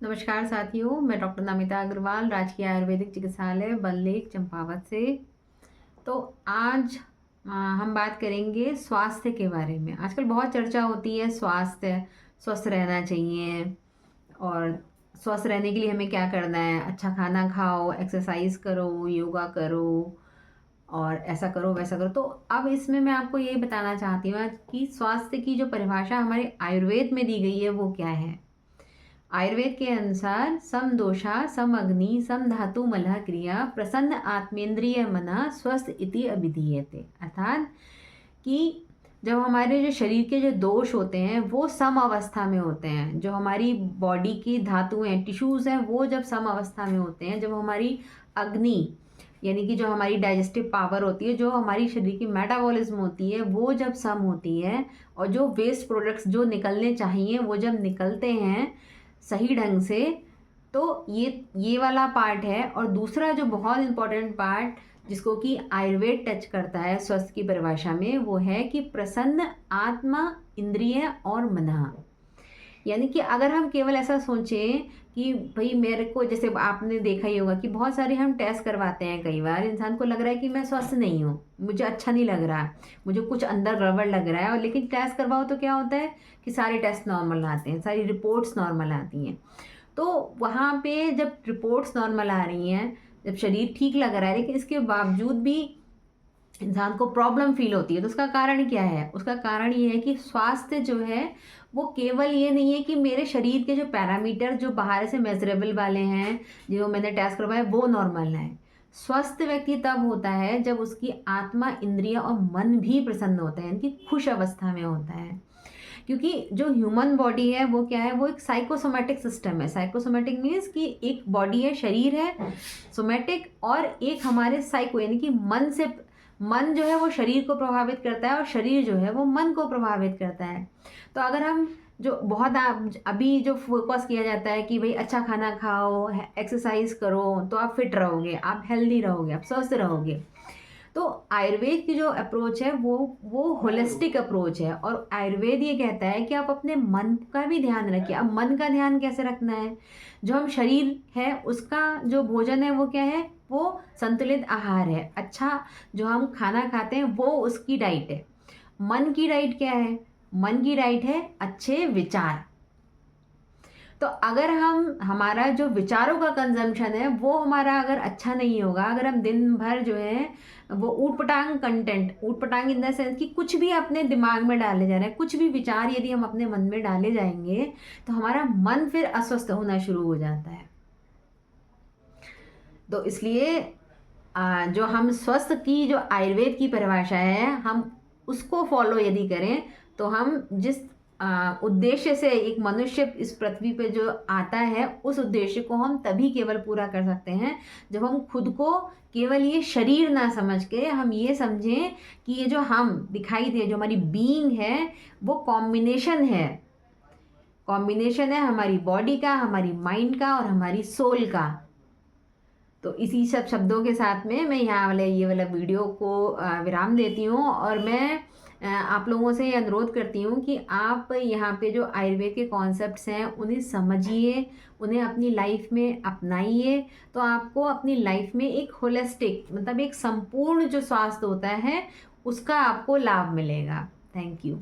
नमस्कार साथियों, मैं डॉक्टर नमिता अग्रवाल, राजकीय आयुर्वेदिक चिकित्सालय बल्लेक चंपावत से। तो आज हम बात करेंगे स्वास्थ्य के बारे में। आजकल बहुत चर्चा होती है स्वास्थ्य, स्वस्थ रहना चाहिए और स्वस्थ रहने के लिए हमें क्या करना है। अच्छा खाना खाओ, एक्सरसाइज करो, योगा करो और ऐसा करो वैसा करो। तो अब इसमें मैं आपको ये बताना चाहती हूँ कि स्वास्थ्य की जो परिभाषा हमारे आयुर्वेद में दी गई है वो क्या है। आयुर्वेद के अनुसार सम दोषा सम अग्नि सम धातु मलः क्रिया प्रसन्न आत्मेंद्रिय मना स्वस्थ इति अभिधीयते। अर्थात कि जब हमारे जो शरीर के जो दोष होते हैं वो सम अवस्था में होते हैं, जो हमारी बॉडी की धातु हैं, टिश्यूज़ हैं, वो जब सम अवस्था में होते हैं, जब हमारी अग्नि यानी कि जो हमारी डाइजेस्टिव पावर होती है, जो हमारी शरीर की मेटाबॉलिज्म होती है, वो जब सम होती है और जो वेस्ट प्रोडक्ट्स जो निकलने चाहिए वो जब निकलते हैं सही ढंग से, तो ये वाला पार्ट है। और दूसरा जो बहुत इम्पोर्टेंट पार्ट जिसको कि आयुर्वेद टच करता है स्वास्थ्य की परिभाषा में, वो है कि प्रसन्न आत्मा इंद्रिय और मन। यानी कि अगर हम केवल ऐसा सोचें कि भाई मेरे को, जैसे आपने देखा ही होगा कि बहुत सारे हम टेस्ट करवाते हैं, कई बार इंसान को लग रहा है कि मैं स्वस्थ नहीं हूँ, मुझे अच्छा नहीं लग रहा, मुझे कुछ अंदर गड़बड़ लग रहा है, और लेकिन टेस्ट करवाओ तो क्या होता है कि सारे टेस्ट नॉर्मल आते हैं, सारी रिपोर्ट्स नॉर्मल आती हैं। तो वहाँ पे जब रिपोर्ट्स नॉर्मल आ रही हैं, जब शरीर ठीक लग रहा है, लेकिन इसके बावजूद भी इंसान को प्रॉब्लम फील होती है, तो उसका कारण क्या है? उसका कारण ये है कि स्वास्थ्य जो है वो केवल ये नहीं है कि मेरे शरीर के जो पैरामीटर जो बाहर से मेजरेबल वाले हैं, जो मैंने टेस्ट करवाए, वो नॉर्मल है। स्वस्थ व्यक्ति तब होता है जब उसकी आत्मा, इंद्रिय और मन भी प्रसन्न होता है, यानी कि खुश अवस्था में होता है। क्योंकि जो ह्यूमन बॉडी है वो क्या है, वो एक साइकोसोमेटिक सिस्टम है। साइकोसोमेटिक मीन्स कि एक बॉडी है, शरीर है सोमेटिक, और एक हमारे साइको यानी कि मन से, मन जो है वो शरीर को प्रभावित करता है और शरीर जो है वो मन को प्रभावित करता है। तो अगर हम जो बहुत अभी जो फोकस किया जाता है कि भाई अच्छा खाना खाओ, एक्सरसाइज करो, तो आप फिट रहोगे, आप हेल्दी रहोगे, आप स्वस्थ रहोगे। तो आयुर्वेद की जो अप्रोच है वो होलिस्टिक अप्रोच है, और आयुर्वेद ये कहता है कि आप अपने मन का भी ध्यान रखिए। अब मन का ध्यान कैसे रखना है? जो हम शरीर है उसका जो भोजन है वो क्या है? वो संतुलित आहार है। अच्छा जो हम खाना खाते हैं वो उसकी डाइट है। मन की डाइट क्या है? मन की डाइट है अच्छे विचार। तो अगर हम, हमारा जो विचारों का कंजम्पशन है वो हमारा अगर अच्छा नहीं होगा, अगर हम दिन भर जो है वो ऊटपटांग कंटेंट, ऊटपटांग इन द सेंस कि कुछ भी अपने दिमाग में डाले जा रहे हैं, कुछ भी विचार यदि हम अपने मन में डाले जाएंगे, तो हमारा मन फिर अस्वस्थ होना शुरू हो जाता है। तो इसलिए जो हम स्वस्थ की जो आयुर्वेद की परिभाषा है, हम उसको फॉलो यदि करें, तो हम जिस उद्देश्य से एक मनुष्य इस पृथ्वी पे जो आता है, उस उद्देश्य को हम तभी केवल पूरा कर सकते हैं जब हम खुद को केवल ये शरीर ना समझ के हम ये समझें कि ये जो हम दिखाई दे, जो हमारी बीइंग है, वो कॉम्बिनेशन है। कॉम्बिनेशन है हमारी बॉडी का, हमारी माइंड का और हमारी सोल का। तो इसी सब शब्दों के साथ में मैं यहाँ वाले ये वाला वीडियो को विराम देती हूँ, और मैं आप लोगों से ये अनुरोध करती हूँ कि आप यहाँ पे जो आयुर्वेद के कॉन्सेप्ट्स हैं उन्हें समझिए, उन्हें अपनी लाइफ में अपनाइए। तो आपको अपनी लाइफ में एक होलिस्टिक, मतलब एक संपूर्ण जो स्वास्थ्य होता है, उसका आपको लाभ मिलेगा। Thank you.